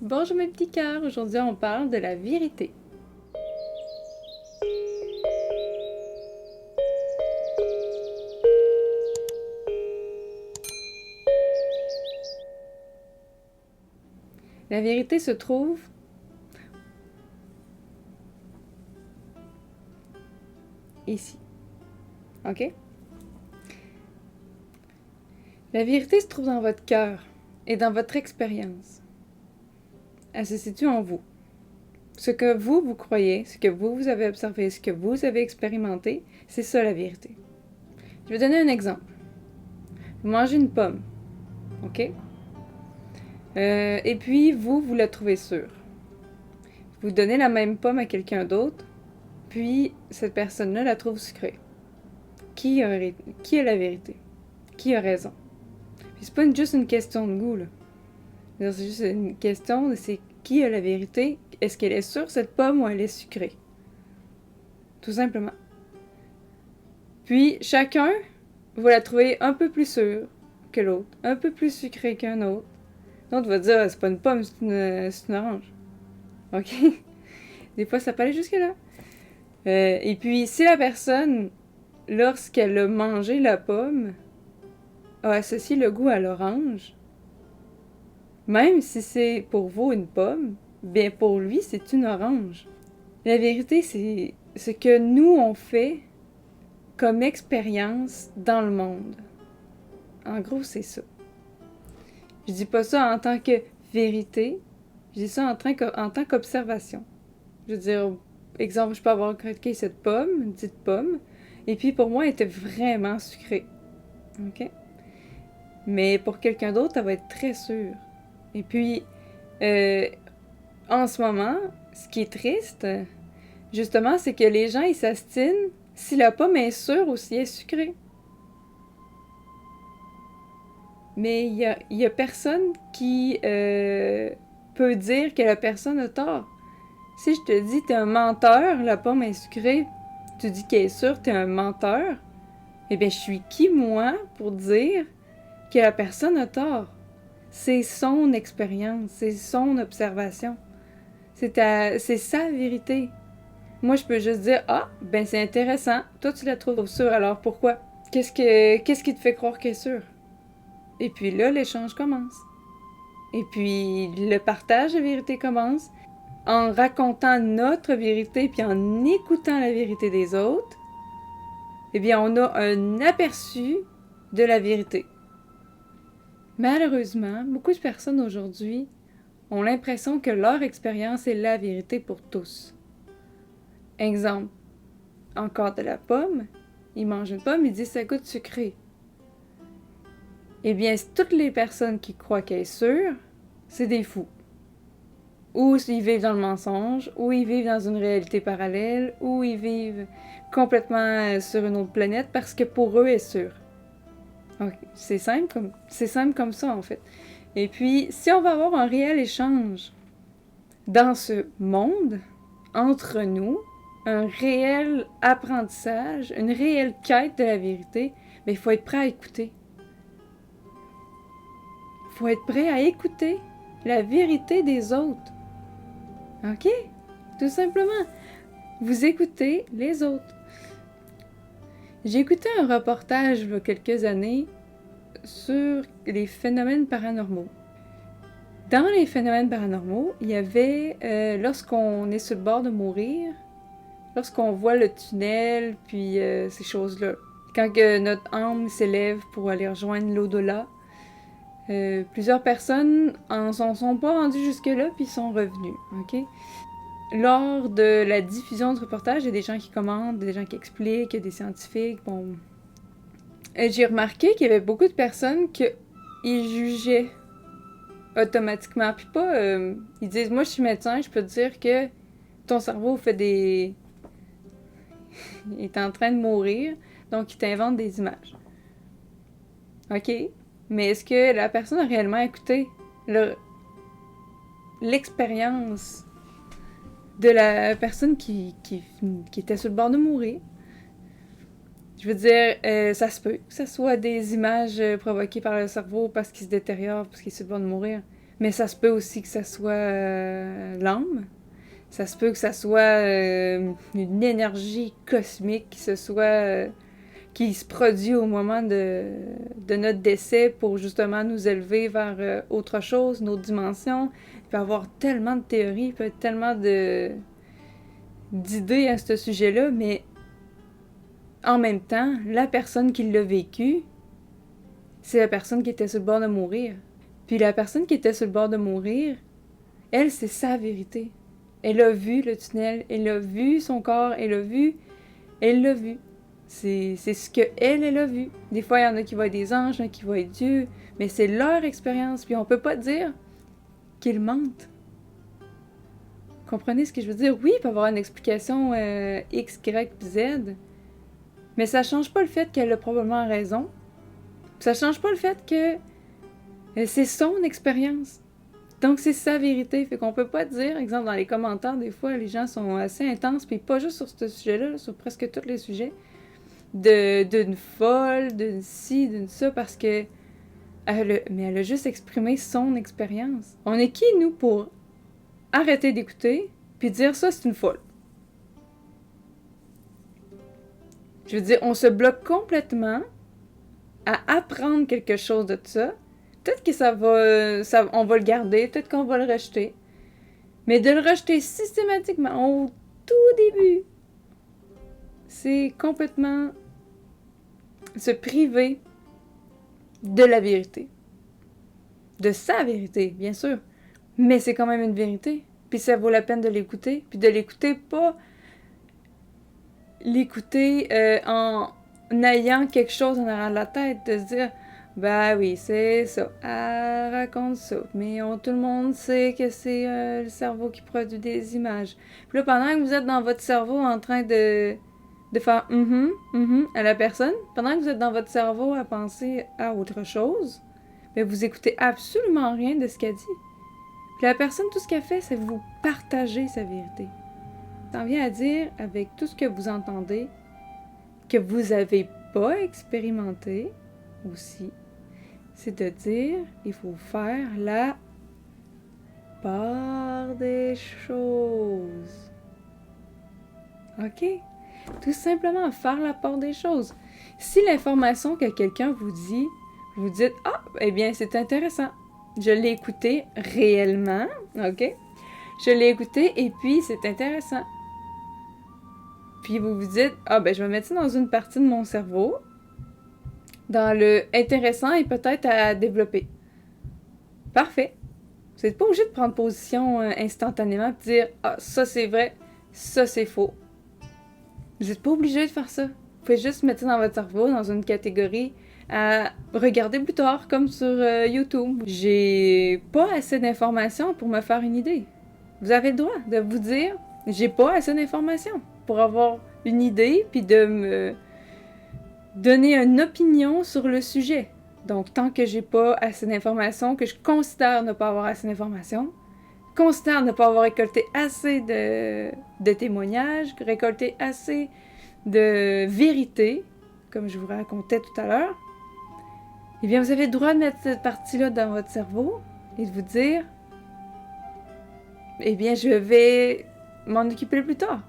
Bonjour mes petits cœurs, aujourd'hui on parle de la vérité. La vérité se trouve ici. Ok? La vérité se trouve dans votre cœur et dans votre expérience. Elle se situe en vous. Ce que vous croyez, ce que vous avez observé, ce que vous avez expérimenté, c'est ça la vérité. Je vais donner un exemple. Vous mangez une pomme, ok? Et puis vous la trouvez sûre. Vous donnez la même pomme à quelqu'un d'autre, puis cette personne-là la trouve sucrée. Qui a la vérité? Qui a raison? Puis c'est pas juste une question de goût, là. C'est juste une question de c'est qui a la vérité? Est-ce qu'elle est sûre, cette pomme, ou elle est sucrée? Tout simplement. Puis chacun va la trouver un peu plus sûre que l'autre, un peu plus sucrée qu'un autre. L'autre va dire, c'est pas une pomme, c'est une orange. Ok? Des fois, ça peut aller jusque-là. Et puis, si la personne, lorsqu'elle a mangé la pomme, a associé le goût à l'orange, même si c'est pour vous une pomme, bien pour lui, c'est une orange. La vérité, c'est ce que nous, on fait comme expérience dans le monde. En gros, c'est ça. Je dis pas ça en tant que vérité, je dis ça en tant qu'observation. Je veux dire, exemple, je peux avoir croqué cette pomme, une petite pomme, et puis pour moi, elle était vraiment sucrée. OK? Mais pour quelqu'un d'autre, elle va être très sûre. Et puis, en ce moment, ce qui est triste, justement, c'est que les gens, ils s'astinent si la pomme est sûre ou si elle est sucrée. Mais il y a personne qui peut dire que la personne a tort. Si je te dis t'es un menteur, la pomme est sucrée, tu dis qu'elle est sûre, t'es un menteur, eh bien je suis qui moi pour dire que la personne a tort? C'est son expérience, c'est son observation. C'est sa vérité. Moi je peux juste dire ah ben c'est intéressant, toi tu la trouves sûre alors pourquoi? Qu'est-ce qui te fait croire qu'elle est sûre? Et puis là l'échange commence. Et puis le partage de vérité commence. En racontant notre vérité puis en écoutant la vérité des autres, eh bien, on a un aperçu de la vérité. Malheureusement, beaucoup de personnes aujourd'hui ont l'impression que leur expérience est la vérité pour tous. Exemple, encore de la pomme, ils mangent une pomme, ils disent ça goûte sucré. Eh bien, toutes les personnes qui croient qu'elle est sûre, c'est des fous. Ou ils vivent dans le mensonge, ou ils vivent dans une réalité parallèle, ou ils vivent complètement sur une autre planète parce que pour eux, elle est sûre. Okay. C'est simple comme ça, en fait. Et puis, si on va avoir un réel échange dans ce monde, entre nous, un réel apprentissage, une réelle quête de la vérité, bien, il faut être prêt à écouter. Il faut être prêt à écouter la vérité des autres. OK? Tout simplement. Vous écoutez les autres. J'ai écouté un reportage il y a quelques années sur les phénomènes paranormaux. Dans les phénomènes paranormaux, il y avait lorsqu'on est sur le bord de mourir, lorsqu'on voit le tunnel, puis ces choses-là. Quand notre âme s'élève pour aller rejoindre l'au-delà, plusieurs personnes en sont pas rendues jusque-là, puis sont revenues. OK? Lors de la diffusion du reportage, il y a des gens qui commentent, des gens qui expliquent, il y a des scientifiques. Bon. Et j'ai remarqué qu'il y avait beaucoup de personnes qui jugeaient automatiquement. Puis pas... ils disent, moi je suis médecin, je peux te dire que ton cerveau fait des... il est en train de mourir, donc il t'invente des images. OK? Mais est-ce que la personne a réellement écouté l'expérience de la personne qui était sur le bord de mourir? Je veux dire, ça se peut que ce soit des images provoquées par le cerveau parce qu'il se détériore, parce qu'il est sur le bord de mourir. Mais ça se peut aussi que ça soit l'âme. Ça se peut que ça soit une énergie cosmique qui se produit au moment de notre décès pour justement nous élever vers autre chose, une autre dimension. Il peut y avoir tellement de théories, il peut y avoir tellement d'idées à ce sujet-là, mais en même temps, la personne qui l'a vécu, c'est la personne qui était sur le bord de mourir. Puis la personne qui était sur le bord de mourir, elle, c'est sa vérité. Elle a vu le tunnel, elle a vu son corps, elle l'a vu. C'est ce qu'elle a vu. Des fois, il y en a qui voient des anges, il y en a qui voient Dieu, mais c'est leur expérience, puis on peut pas dire qu'ils mentent. Comprenez ce que je veux dire? Oui, il peut y avoir une explication X, Y, Z, mais ça change pas le fait qu'elle a probablement raison. Ça change pas le fait que c'est son expérience. Donc, c'est sa vérité. Fait qu'on peut pas dire, exemple, dans les commentaires, des fois, les gens sont assez intenses, puis pas juste sur ce sujet-là, sur presque tous les sujets, d'une folle, d'une ci, d'une ça, parce que elle a juste exprimé son expérience. On est qui, nous, pour arrêter d'écouter, puis dire ça, c'est une folle? Je veux dire, on se bloque complètement à apprendre quelque chose de ça. Peut-être que on va le garder, peut-être qu'on va le rejeter. Mais de le rejeter systématiquement au tout début, c'est complètement se priver de la vérité. De sa vérité, bien sûr. Mais c'est quand même une vérité. Puis ça vaut la peine de l'écouter. Puis de l'écouter, pas l'écouter en ayant quelque chose en arrière de la tête, de se dire bah oui, c'est ça. Elle raconte ça. Mais tout le monde sait que c'est le cerveau qui produit des images. Puis là, pendant que vous êtes dans votre cerveau en train de faire à la personne, pendant que vous êtes dans votre cerveau à penser à autre chose, mais vous écoutez absolument rien de ce qu'elle dit. Puis la personne, tout ce qu'elle fait, c'est vous partager sa vérité. Ça en vient à dire, avec tout ce que vous entendez, que vous n'avez pas expérimenté aussi, c'est de dire, il faut faire la part des choses. OK? Tout simplement faire la part des choses. Si l'information que quelqu'un vous dit, vous dites « Ah, eh bien, c'est intéressant. Je l'ai écouté réellement. OK? Je l'ai écouté et puis c'est intéressant. » Puis vous vous dites « Ah, ben, je vais mettre ça dans une partie de mon cerveau. » Dans le intéressant et peut-être à développer. Parfait. Vous n'êtes pas obligé de prendre position instantanément et de dire « Ah, ça c'est vrai, ça c'est faux. » Vous n'êtes pas obligé de faire ça. Vous pouvez juste mettre ça dans votre cerveau, dans une catégorie à regarder plus tard, comme sur YouTube. J'ai pas assez d'informations pour me faire une idée. Vous avez le droit de vous dire « J'ai pas assez d'informations pour avoir une idée puis de me donner une opinion sur le sujet. » Donc, tant que j'ai pas assez d'informations, que je considère ne pas avoir assez d'informations, considère ne pas avoir récolté assez de témoignages, récolté assez de vérité, comme je vous racontais tout à l'heure, eh bien, vous avez le droit de mettre cette partie-là dans votre cerveau et de vous dire, eh bien, je vais m'en occuper plus tard.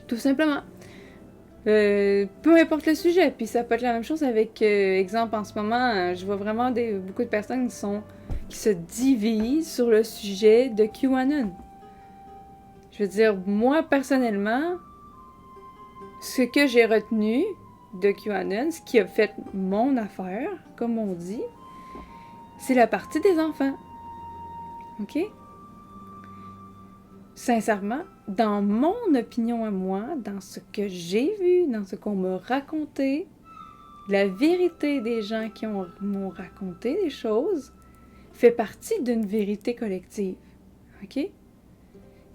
Tout simplement. Peu importe le sujet. Puis ça peut être la même chose avec, exemple, en ce moment, je vois vraiment beaucoup de personnes qui se divisent sur le sujet de QAnon. Je veux dire, moi, personnellement, ce que j'ai retenu de QAnon, ce qui a fait mon affaire, comme on dit, c'est la partie des enfants. OK? Sincèrement, dans mon opinion à moi, dans ce que j'ai vu, dans ce qu'on m'a raconté, la vérité des gens qui m'ont raconté des choses fait partie d'une vérité collective. OK?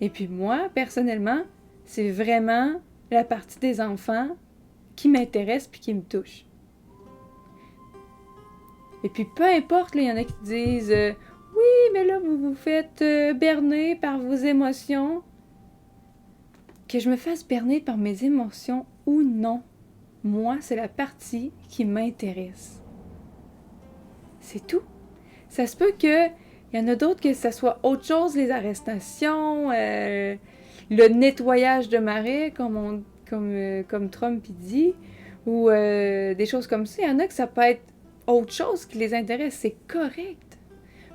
Et puis moi, personnellement, c'est vraiment la partie des enfants qui m'intéresse puis qui me touche. Et puis peu importe, il y en a qui disent oui, mais là, vous vous faites berner par vos émotions. Que je me fasse berner par mes émotions ou non, moi, c'est la partie qui m'intéresse. C'est tout. Ça se peut qu'il Il y en a d'autres que ça soit autre chose, les arrestations, le nettoyage de marais, comme Trump il dit, ou des choses comme ça. Il y en a que ça peut être autre chose qui les intéresse, c'est correct.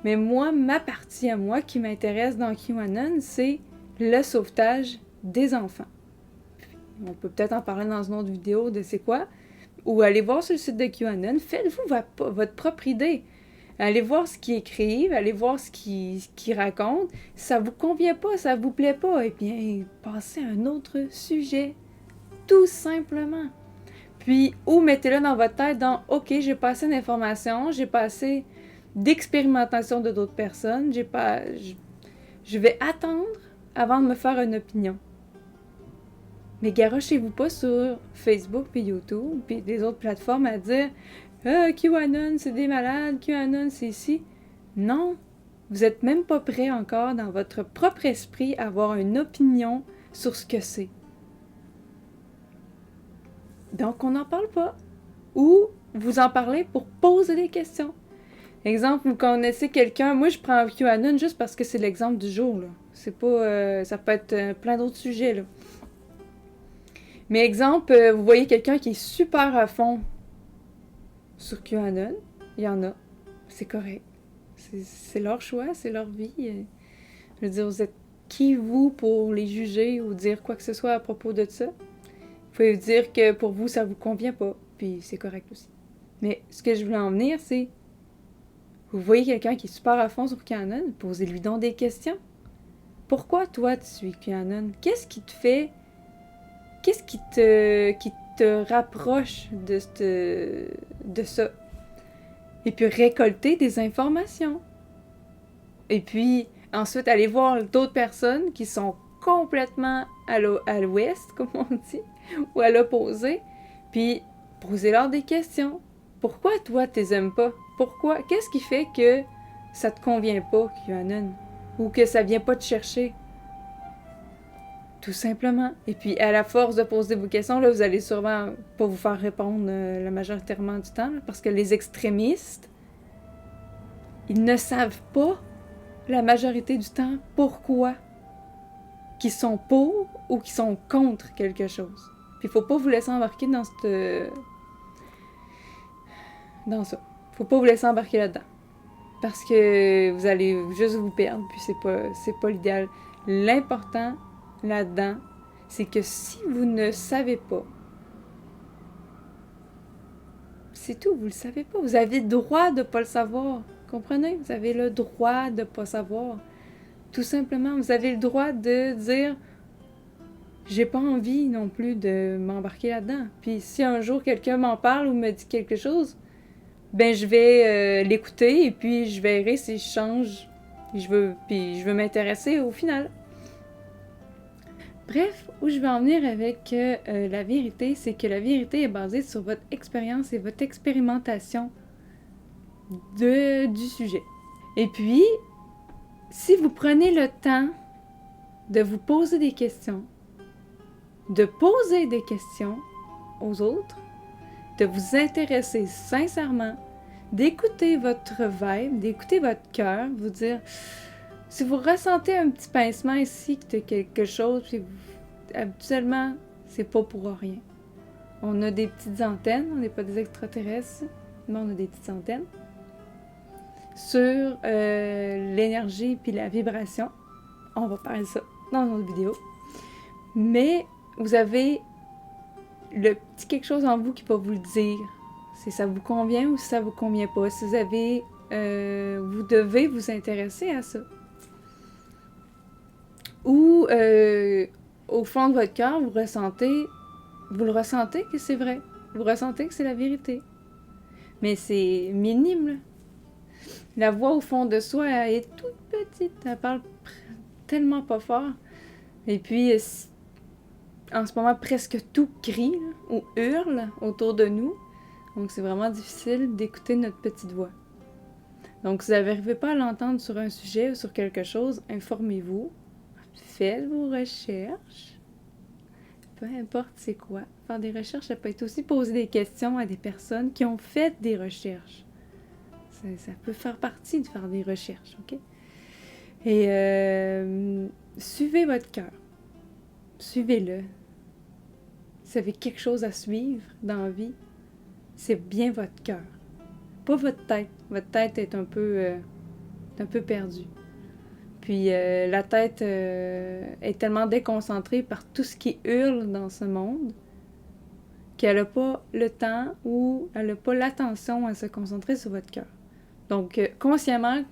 Mais moi, ma partie à moi qui m'intéresse dans QAnon, c'est le sauvetage des enfants. On peut peut-être en parler dans une autre vidéo de c'est quoi, ou allez voir sur le site de QAnon, faites-vous votre propre idée. Allez voir ce qu'ils écrivent, allez voir ce qu'ils racontent. Si ça vous convient pas, ça vous plaît pas, eh bien, passez à un autre sujet. Tout simplement. Puis, ou mettez-le dans votre tête dans « Ok, j'ai pas assez d'informations, j'ai pas assez d'expérimentation de d'autres personnes, je vais attendre avant de me faire une opinion. » Mais garochez-vous pas sur Facebook puis YouTube puis des autres plateformes à dire « QAnon, c'est des malades, QAnon, c'est ici. » Non, vous êtes même pas prêt encore dans votre propre esprit à avoir une opinion sur ce que c'est. Donc, on n'en parle pas. Ou vous en parlez pour poser des questions. Exemple, vous connaissez quelqu'un, moi je prends QAnon juste parce que c'est l'exemple du jour, là. C'est pas, ça peut être plein d'autres sujets, là. Mais exemple, vous voyez quelqu'un qui est super à fond sur QAnon, il y en a, c'est correct. C'est leur choix, c'est leur vie. Je veux dire, vous êtes qui vous pour les juger ou dire quoi que ce soit à propos de ça? Vous pouvez dire que pour vous, ça vous convient pas, puis c'est correct aussi. Mais ce que je voulais en venir, c'est vous voyez quelqu'un qui est super à fond sur QAnon, posez-lui donc des questions. Pourquoi toi tu suis QAnon? Qu'est-ce qui te fait... Qu'est-ce qui te rapproche de ça? Et puis récolter des informations. Et puis ensuite aller voir d'autres personnes qui sont complètement à l'ouest, comme on dit, ou à l'opposé, puis posez-leur des questions. Pourquoi toi tu les aimes pas? Pourquoi? Qu'est-ce qui fait que ça te convient pas, QAnon? Ou que ça vient pas te chercher? Tout simplement. Et puis, à la force de poser vos questions, là, vous allez sûrement pas vous faire répondre la majoritairement du temps, là, parce que les extrémistes, ils ne savent pas la majorité du temps pourquoi qu'ils sont pour ou qu'ils sont contre quelque chose. Puis, il faut pas vous laisser embarquer dans ça. Faut pas vous laisser embarquer là-dedans. Parce que vous allez juste vous perdre, puis c'est pas l'idéal. L'important là-dedans, c'est que si vous ne savez pas, c'est tout, vous le savez pas. Vous avez le droit de pas le savoir. Comprenez? Vous avez le droit de pas savoir. Tout simplement, vous avez le droit de dire j'ai pas envie non plus de m'embarquer là-dedans. Puis si un jour quelqu'un m'en parle ou me dit quelque chose, ben je vais l'écouter et puis je verrai si je change. Puis je veux m'intéresser au final. Bref, où je vais en venir avec la vérité, c'est que la vérité est basée sur votre expérience et votre expérimentation du sujet. Et puis, si vous prenez le temps de vous poser des questions, de poser des questions aux autres, de vous intéresser sincèrement, d'écouter votre vibe, d'écouter votre cœur, vous dire... Si vous ressentez un petit pincement ici de quelque chose, puis habituellement, c'est pas pour rien. On a des petites antennes, on n'est pas des extraterrestres, mais on a des petites antennes sur l'énergie puis la vibration. On va parler de ça dans une autre vidéo. Mais vous avez le petit quelque chose en vous qui va vous le dire. Si ça vous convient ou si ça vous convient pas. Si vous avez... vous devez vous intéresser à ça. Ou au fond de votre cœur, vous le ressentez que c'est vrai. Vous ressentez que c'est la vérité. Mais c'est minime, là. La voix au fond de soi, elle est toute petite. Elle parle tellement pas fort. Et puis, en ce moment, presque tout crie là, ou hurle autour de nous. Donc, c'est vraiment difficile d'écouter notre petite voix. Donc, si vous n'arrivez pas à l'entendre sur un sujet ou sur quelque chose, informez-vous. Faites vos recherches. Peu importe c'est quoi. Faire des recherches, ça peut être aussi poser des questions à des personnes qui ont fait des recherches. Ça peut faire partie de faire des recherches, ok? Et suivez votre cœur. Suivez-le. Si vous avez quelque chose à suivre dans la vie, c'est bien votre cœur. Pas votre tête. Votre tête est un peu perdue. Puis la tête est tellement déconcentrée par tout ce qui hurle dans ce monde qu'elle n'a pas le temps ou elle n'a pas l'attention à se concentrer sur votre cœur. Donc, consciemment,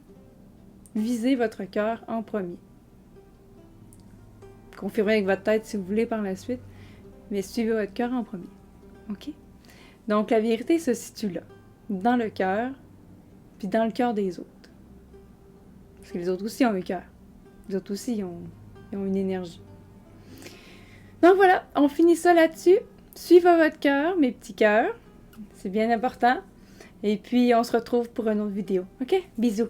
visez votre cœur en premier. Confirmez avec votre tête si vous voulez par la suite, mais suivez votre cœur en premier. OK? Donc, la vérité se situe là, dans le cœur, puis dans le cœur des autres. Parce que les autres aussi ont un cœur. Les autres aussi ils ont une énergie. Donc voilà, on finit ça là-dessus. Suivez votre cœur, mes petits cœurs. C'est bien important. Et puis, on se retrouve pour une autre vidéo. OK? Bisous!